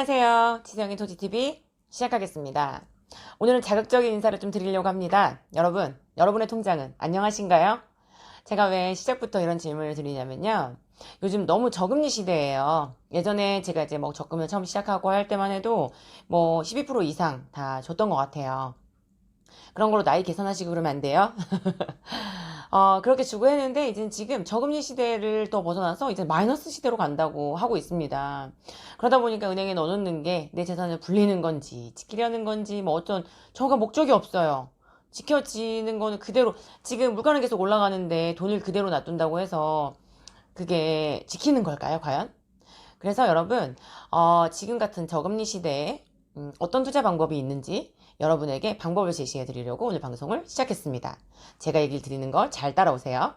안녕하세요. 지성의 토지TV 시작하겠습니다. 오늘은 자극적인 인사를 좀 드리려고 합니다. 여러분의 통장은 안녕하신가요? 제가 왜 시작부터 이런 질문을 드리냐면요. 요즘 너무 저금리 시대예요. 예전에 제가 이제 뭐 적금을 처음 시작하고 할 때만 해도 뭐 12% 이상 다 줬던 것 같아요. 그런 걸로 나이 계산하시고 그러면 안 돼요. 그렇게 주고 했는데, 이제 지금 저금리 시대를 또 벗어나서 이제 마이너스 시대로 간다고 하고 있습니다. 그러다 보니까 은행에 넣어놓는 게 내 재산을 불리는 건지, 지키려는 건지, 뭐 어떤, 저가 목적이 없어요. 지켜지는 거는 그대로, 지금 물가는 계속 올라가는데 돈을 그대로 놔둔다고 해서 그게 지키는 걸까요, 과연? 그래서 여러분, 지금 같은 저금리 시대에 어떤 투자 방법이 있는지 여러분에게 방법을 제시해 드리려고 오늘 방송을 시작했습니다. 제가 얘기를 드리는 걸 잘 따라오세요.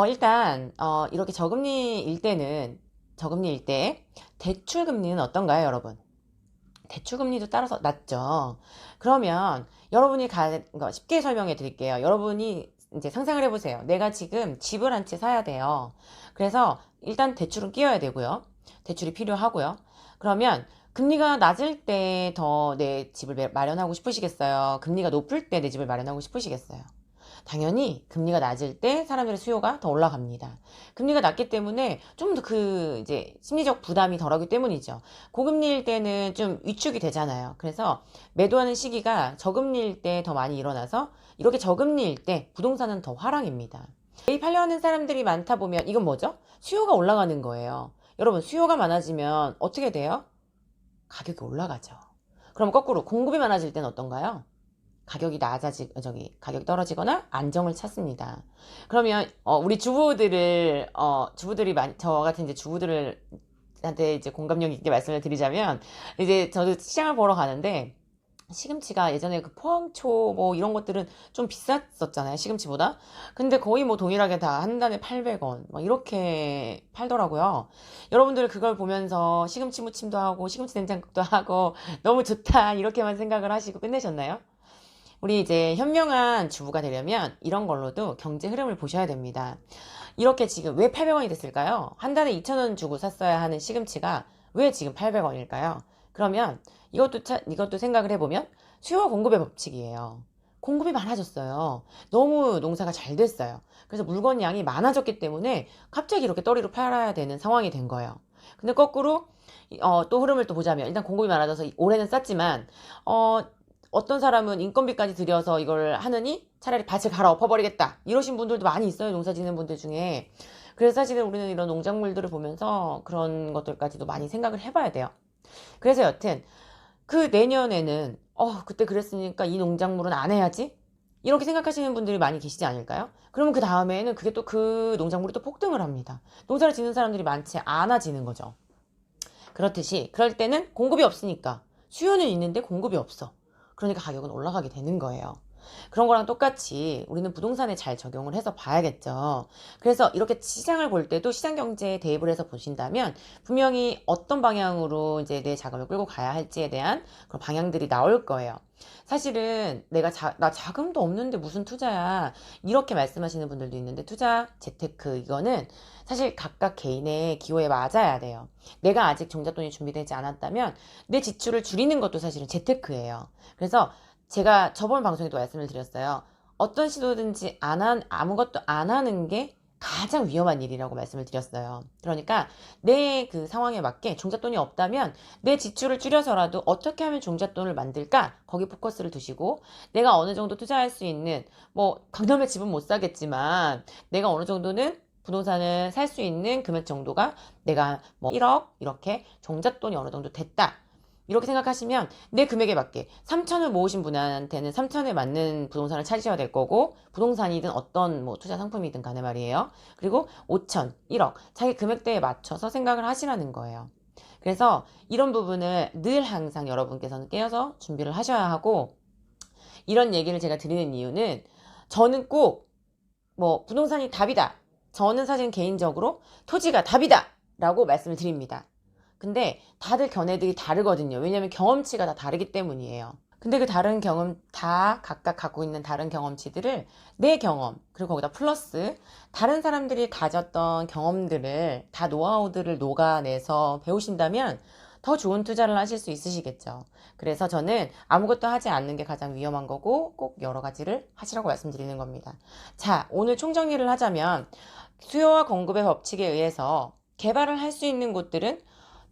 일단 이렇게 저금리일 때 대출 금리는 어떤가요, 여러분? 대출 금리도 따라서 낮죠. 그러면 쉽게 설명해 드릴게요. 여러분이 이제 상상을 해보세요. 내가 지금 집을 한 채 사야 돼요. 그래서 일단 대출은 끼워야 되고요. 대출이 필요하고요. 그러면 금리가 낮을 때 더 내 집을 마련하고 싶으시겠어요? 금리가 높을 때 내 집을 마련하고 싶으시겠어요? 당연히 금리가 낮을 때 사람들의 수요가 더 올라갑니다. 금리가 낮기 때문에 좀 더 이제 심리적 부담이 덜하기 때문이죠. 고금리일 때는 좀 위축이 되잖아요. 그래서 매도하는 시기가 저금리일 때 더 많이 일어나서 이렇게 저금리일 때 부동산은 더 화랑입니다. 매입하려 하는 사람들이 많다 보면 이건 뭐죠? 수요가 올라가는 거예요. 여러분, 수요가 많아지면 어떻게 돼요? 가격이 올라가죠. 그럼 거꾸로 공급이 많아질 때는 어떤가요? 가격이 떨어지거나 안정을 찾습니다. 그러면, 우리 주부들이 저 같은 이제 한테 이제 공감력 있게 말씀을 드리자면, 이제 저도 시장을 보러 가는데, 시금치가 예전에 그 포항초 뭐 이런 것들은 좀 비쌌었잖아요, 시금치보다. 근데 거의 뭐 동일하게 다 한 단에 800원 막 이렇게 팔더라고요. 여러분들 그걸 보면서 시금치 무침도 하고 시금치 된장국도 하고 너무 좋다 이렇게만 생각을 하시고 끝내셨나요? 우리 이제 현명한 주부가 되려면 이런 걸로도 경제 흐름을 보셔야 됩니다. 이렇게 지금 왜 800원이 됐을까요? 한 달에 2,000원 주고 샀어야 하는 시금치가 왜 지금 800원일까요? 그러면 이것도 생각을 해보면 수요와 공급의 법칙이에요. 공급이 많아졌어요. 너무 농사가 잘 됐어요. 그래서 물건 양이 많아졌기 때문에 갑자기 이렇게 떨이로 팔아야 되는 상황이 된 거예요. 근데 거꾸로 또 흐름을 또 보자면 일단 공급이 많아져서 올해는 쌌지만 어떤 사람은 인건비까지 들여서 이걸 하느니 차라리 밭을 갈아엎어버리겠다 이러신 분들도 많이 있어요, 농사 짓는 분들 중에. 그래서 사실은 우리는 이런 농작물들을 보면서 그런 것들까지도 많이 생각을 해봐야 돼요. 그래서 여튼 그 내년에는 그때 그랬으니까 이 농작물은 안 해야지 이렇게 생각하시는 분들이 많이 계시지 않을까요? 그러면 그 다음에는 그게 또 그 농작물이 또 폭등을 합니다. 농사를 짓는 사람들이 많지 않아지는 거죠. 그렇듯이 그럴 때는 공급이 없으니까 수요는 있는데 공급이 없어. 그러니까 가격은 올라가게 되는 거예요. 그런 거랑 똑같이 우리는 부동산에 잘 적용을 해서 봐야겠죠. 그래서 이렇게 시장을 볼 때도 시장 경제에 대입을 해서 보신다면 분명히 어떤 방향으로 이제 내 자금을 끌고 가야 할지에 대한 그런 방향들이 나올 거예요. 사실은 나 자금도 없는데 무슨 투자야. 이렇게 말씀하시는 분들도 있는데 재테크 이거는 사실 각각 개인의 기호에 맞아야 돼요. 내가 아직 종잣돈이 준비되지 않았다면 내 지출을 줄이는 것도 사실은 재테크예요. 그래서 제가 저번 방송에도 말씀을 드렸어요. 어떤 시도든지 아무것도 안 하는 게 가장 위험한 일이라고 말씀을 드렸어요. 그러니까 내 그 상황에 맞게 종잣돈이 없다면 내 지출을 줄여서라도 어떻게 하면 종잣돈을 만들까? 거기 포커스를 두시고 내가 어느 정도 투자할 수 있는 뭐 강남에 집은 못 사겠지만 내가 어느 정도는 부동산을 살 수 있는 금액 정도가 내가 뭐 1억 이렇게 종잣돈이 어느 정도 됐다. 이렇게 생각하시면 내 금액에 맞게 3천을 모으신 분한테는 3천에 맞는 부동산을 찾으셔야 될 거고 부동산이든 어떤 뭐 투자 상품이든 간에 말이에요. 그리고 5천, 1억 자기 금액대에 맞춰서 생각을 하시라는 거예요. 그래서 이런 부분을 늘 항상 여러분께서는 깨어서 준비를 하셔야 하고 이런 얘기를 제가 드리는 이유는 저는 꼭 뭐 부동산이 답이다. 저는 사실 개인적으로 토지가 답이다. 라고 말씀을 드립니다. 근데 다들 견해들이 다르거든요. 왜냐면 경험치가 다 다르기 때문이에요. 근데 그 다른 다 각각 갖고 있는 다른 경험치들을 내 경험, 그리고 거기다 플러스 다른 사람들이 가졌던 경험들을 다 노하우들을 녹아내서 배우신다면 더 좋은 투자를 하실 수 있으시겠죠. 그래서 저는 아무것도 하지 않는 게 가장 위험한 거고 꼭 여러 가지를 하시라고 말씀드리는 겁니다. 자, 오늘 총정리를 하자면 수요와 공급의 법칙에 의해서 개발을 할 수 있는 곳들은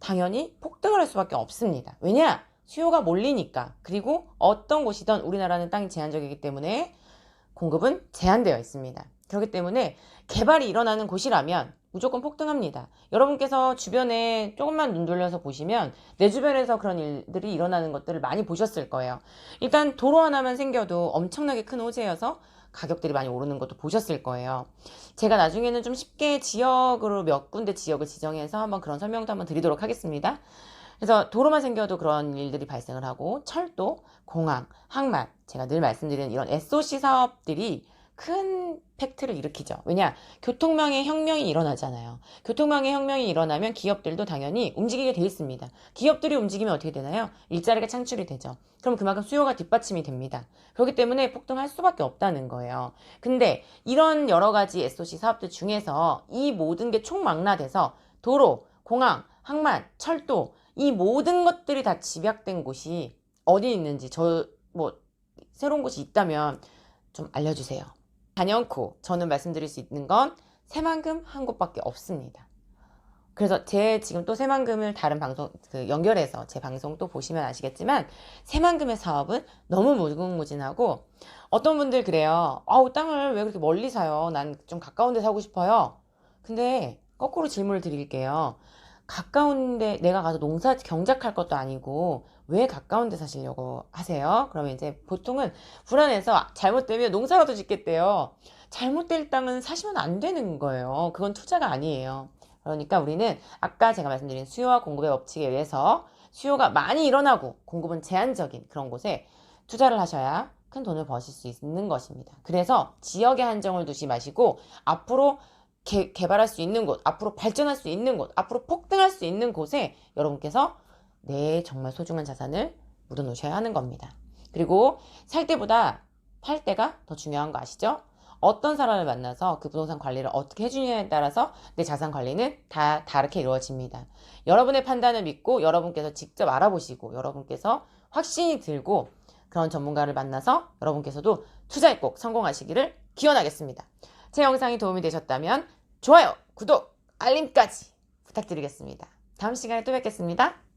당연히 폭등을 할 수밖에 없습니다. 왜냐? 수요가 몰리니까. 그리고 어떤 곳이든 우리나라는 땅이 제한적이기 때문에 공급은 제한되어 있습니다. 그렇기 때문에 개발이 일어나는 곳이라면 무조건 폭등합니다. 여러분께서 주변에 조금만 눈 돌려서 보시면 내 주변에서 그런 일들이 일어나는 것들을 많이 보셨을 거예요. 일단 도로 하나만 생겨도 엄청나게 큰 호재여서 가격들이 많이 오르는 것도 보셨을 거예요. 제가 나중에는 좀 쉽게 지역으로 몇 군데 지역을 지정해서 한번 그런 설명도 한번 드리도록 하겠습니다. 그래서 도로만 생겨도 그런 일들이 발생을 하고 철도, 공항, 항만, 제가 늘 말씀드리는 이런 SOC 사업들이 큰 팩트를 일으키죠. 왜냐? 교통망의 혁명이 일어나잖아요. 교통망의 혁명이 일어나면 기업들도 당연히 움직이게 돼 있습니다. 기업들이 움직이면 어떻게 되나요? 일자리가 창출이 되죠. 그럼 그만큼 수요가 뒷받침이 됩니다. 그렇기 때문에 폭등할 수밖에 없다는 거예요. 근데 이런 여러 가지 SOC 사업들 중에서 이 모든 게 총망라돼서 도로, 공항, 항만, 철도 이 모든 것들이 다 집약된 곳이 어디 있는지 새로운 곳이 있다면 좀 알려주세요. 단연코 저는 말씀드릴 수 있는 건 새만금 한 곳밖에 없습니다. 그래서 제 지금 또 새만금을 다른 방송 연결해서 제 방송 또 보시면 아시겠지만 새만금의 사업은 너무 무궁무진하고 어떤 분들 그래요. 아우 땅을 왜 그렇게 멀리 사요? 난 좀 가까운 데 사고 싶어요. 근데 거꾸로 질문을 드릴게요. 가까운데 내가 가서 농사 경작할 것도 아니고 왜 가까운 데 사시려고 하세요? 그러면 이제 보통은 불안해서 잘못되면 농사라도 짓겠대요. 잘못될 땅은 사시면 안 되는 거예요. 그건 투자가 아니에요. 그러니까 우리는 아까 제가 말씀드린 수요와 공급의 법칙에 의해서 수요가 많이 일어나고 공급은 제한적인 그런 곳에 투자를 하셔야 큰 돈을 버실 수 있는 것입니다. 그래서 지역에 한정을 두지 마시고 앞으로 개발할 수 있는 곳, 앞으로 발전할 수 있는 곳, 앞으로 폭등할 수 있는 곳에 여러분께서 내 정말 소중한 자산을 묻어 놓으셔야 하는 겁니다. 그리고 살 때보다 팔 때가 더 중요한 거 아시죠? 어떤 사람을 만나서 그 부동산 관리를 어떻게 해주냐에 따라서 내 자산 관리는 다 다르게 이루어집니다. 여러분의 판단을 믿고 여러분께서 직접 알아보시고 여러분께서 확신이 들고 그런 전문가를 만나서 여러분께서도 투자에 꼭 성공하시기를 기원하겠습니다. 제 영상이 도움이 되셨다면 좋아요, 구독, 알림까지 부탁드리겠습니다. 다음 시간에 또 뵙겠습니다.